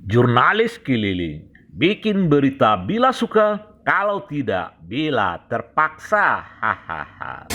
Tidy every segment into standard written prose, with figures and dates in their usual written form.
Jurnalis keliling, bikin berita bila suka, kalau tidak bila terpaksa. Hahaha.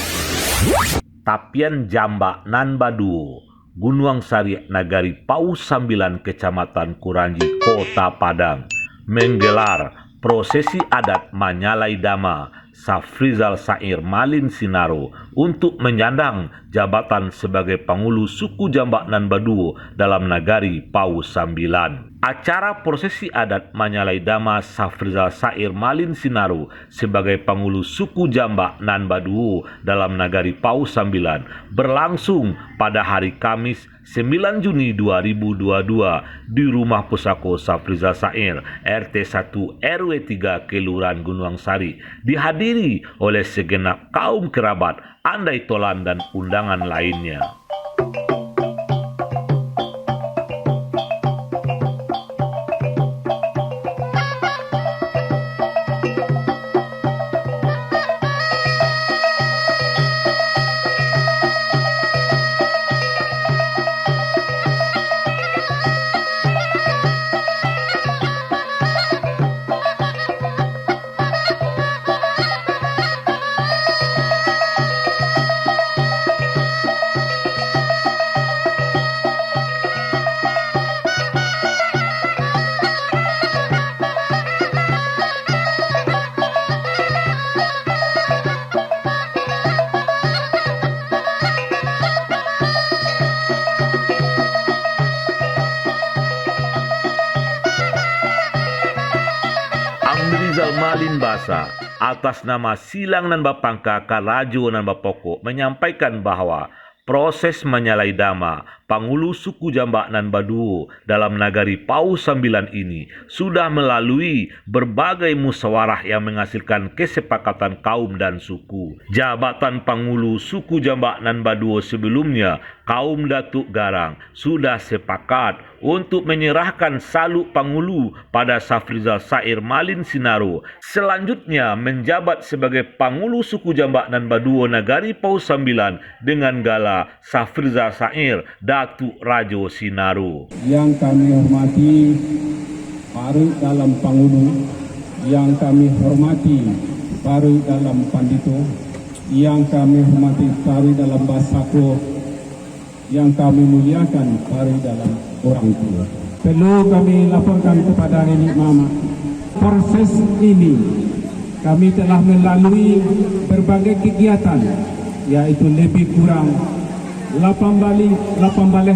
Tapian Jamba nan Baduo, Gunuang Sari Nagari Pau Sambilan, Kecamatan Kuranji, Kota Padang, menggelar prosesi adat Manyalai Dama Safrizal Sair Malin Sinaro untuk menyandang jabatan sebagai Pangulu suku Jamba nan Baduo dalam Nagari Pau Sambilan. Acara prosesi adat Manyalai Dama Safrizal Sair Malin Sinaro sebagai Pangulu suku Jamba nan Baduo dalam Nagari Pau Sambilan berlangsung pada hari Kamis 9 Juni 2022 di Rumah Pusako Safrizal Sair RT 1 RW 3 Kelurahan Gunuang Sari, dihadiri oleh segenap kaum kerabat, andai tolan dan undangan lainnya. Rizal Malin Basa atas nama Silang nan Bapangka Karajo nan Bapoko menyampaikan bahwa proses Manyalai Dama Pangulu suku Jamba nan Baduo dalam Nagari Pau Sambilan ini sudah melalui berbagai musyawarah yang menghasilkan kesepakatan kaum dan suku. Jabatan Pangulu suku Jamba nan Baduo sebelumnya, kaum Datuk Garang sudah sepakat untuk menyerahkan saluk Pangulu pada Safrizal Sair Malin Sinaro. Selanjutnya menjabat sebagai Pangulu suku Jamba nan Baduo Nagari Pau Sambilan dengan gala Safrizal Sair Datuk Rajo Sinaro. Yang kami hormati Paru dalam Pangulu, yang kami hormati Paru dalam Pandito, yang kami hormati Paru dalam Basako, yang kami muliakan Paru dalam orang tua. Perlu kami laporkan kepada Nenek Mama, proses ini kami telah melalui berbagai kegiatan, yaitu lebih kurang 8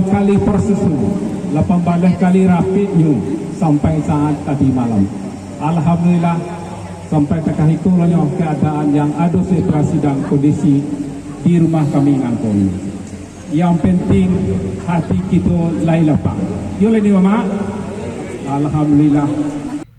kali proses, 8 kali rapidnya sampai saat tadi malam. Alhamdulillah sampai terkahitulah keadaan yang ada situasi dan kondisi di rumah kami ngangkong. Yang penting hati kita lain lapang. Yole ni Mama. Alhamdulillah.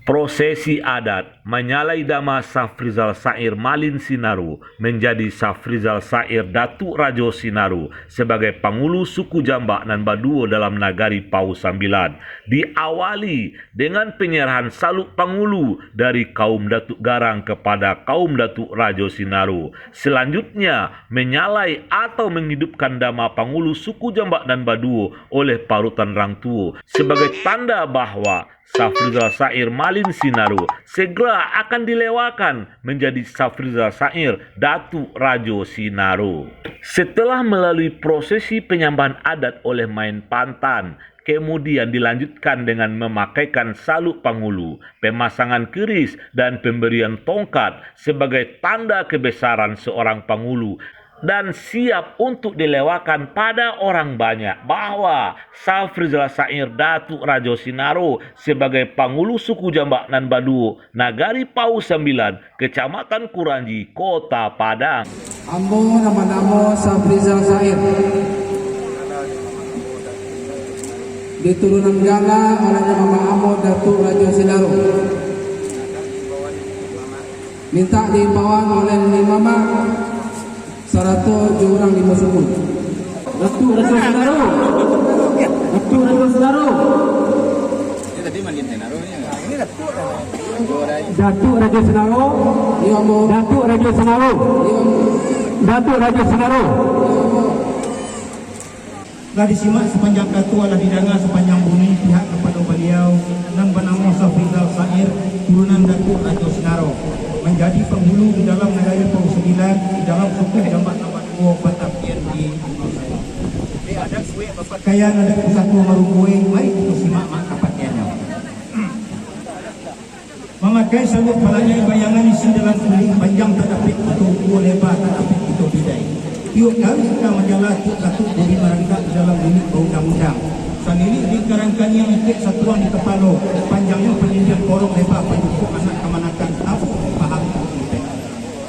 Prosesi adat Manyalai Dama Safrizal Sair Malin Sinaro menjadi Safrizal Sair Datuk Rajo Sinaro sebagai Pangulu suku Jamba nan Baduo dalam Nagari Pau Sambilan diawali dengan penyerahan saluk Pangulu dari kaum Datuk Garang kepada kaum Datuk Rajo Sinaro. Selanjutnya menyalai atau menghidupkan Dama Pangulu suku Jamba nan Baduo oleh parutan Rang Tuo sebagai tanda bahwa Safrizal Sair Malin Sinaro segera akan dilewakan menjadi Safrizal Sair Datuk Rajo Sinaro. Setelah melalui prosesi penyambahan adat oleh main pantan, kemudian dilanjutkan dengan memakaikan saluk Pangulu, pemasangan keris dan pemberian tongkat sebagai tanda kebesaran seorang Pangulu dan siap untuk dilewakan pada orang banyak bahwa Safrizal Sair Datuk Rajo Sinaro sebagai Pangulu suku Jamba nan Baduo Nagari Pau Sambilan, Kecamatan Kuranji, Kota Padang. Ambo nama Safrizal Sair diturunan gala oleh Mama Ambo Datuk Rajo Sinaro, minta diimbauan oleh Mama 100 jurang di Musubun. Datuk Rajo Sinaro. Datuk Rajo Sinaro. Ini tadi manggil Sinaro nya. Ini Datuk. Datuk Rajo Sinaro. Ya, Datuk Rajo Sinaro. Datuk Rajo Sinaro. Telah disimak sepanjang katu ala didengar sepanjang bumi pihak kepada beliau suku Jambak nomor 2 Patapian di saya. Ada kue bapak kaya ada satu maru kue, mari kita simak kapatiannya. Memakai sabuk palanya bayangan isi dalam kulit panjang tetapi itu lebar tetapi itu bidai. Tiuk kali kita majalah tiuk satu dari merangkak dalam unit undang-undang. Sendiri dikerangkan yang ikut satuan di kepala panjangnya pendidikan korong lebar pendukung anak kemanakan tahu paham kita.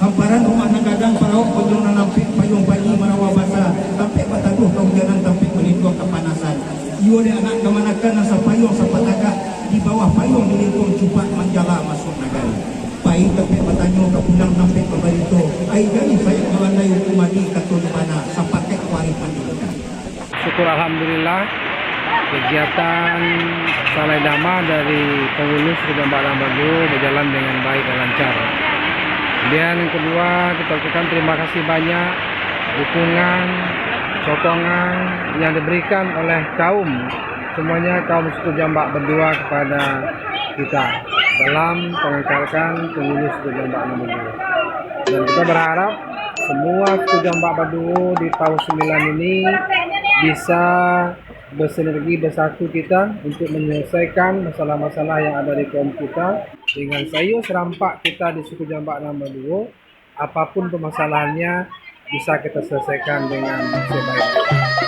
Hamparan rumah nagadang parauk pojong nanampik payung bayi merawa basah sampai bataduh kehujanan sampai melindung kepanasan. Iyo dia anak kemanakan nasa payung sapatagah di bawah payung dilingkung cupak menjala masuk nagari. Pai tapi batanyo kepunang sampai kebarito. Ai jadi saya kelandai hukumadi katun pana sapatek wari pendidikan. Syukur alhamdulillah kegiatan Salai Dama dari pengurus Suku Jambak Lambadu berjalan dengan baik dan lancar. Kemudian yang kedua, kita ucapkan terima kasih banyak dukungan, sokongan yang diberikan oleh semuanya kaum Suku Jambak berdua kepada kita dalam pengangkatan pengurus Suku Jambak Lambadu. Dan kita berharap semua Suku Jambak Badu di tahun 9 ini bisa bersinergi bersatu kita untuk menyelesaikan masalah-masalah yang ada di kaum kita dengan sayur serampak kita di Suku Jambak Lambadu. Apapun permasalahannya bisa kita selesaikan dengan sebaik.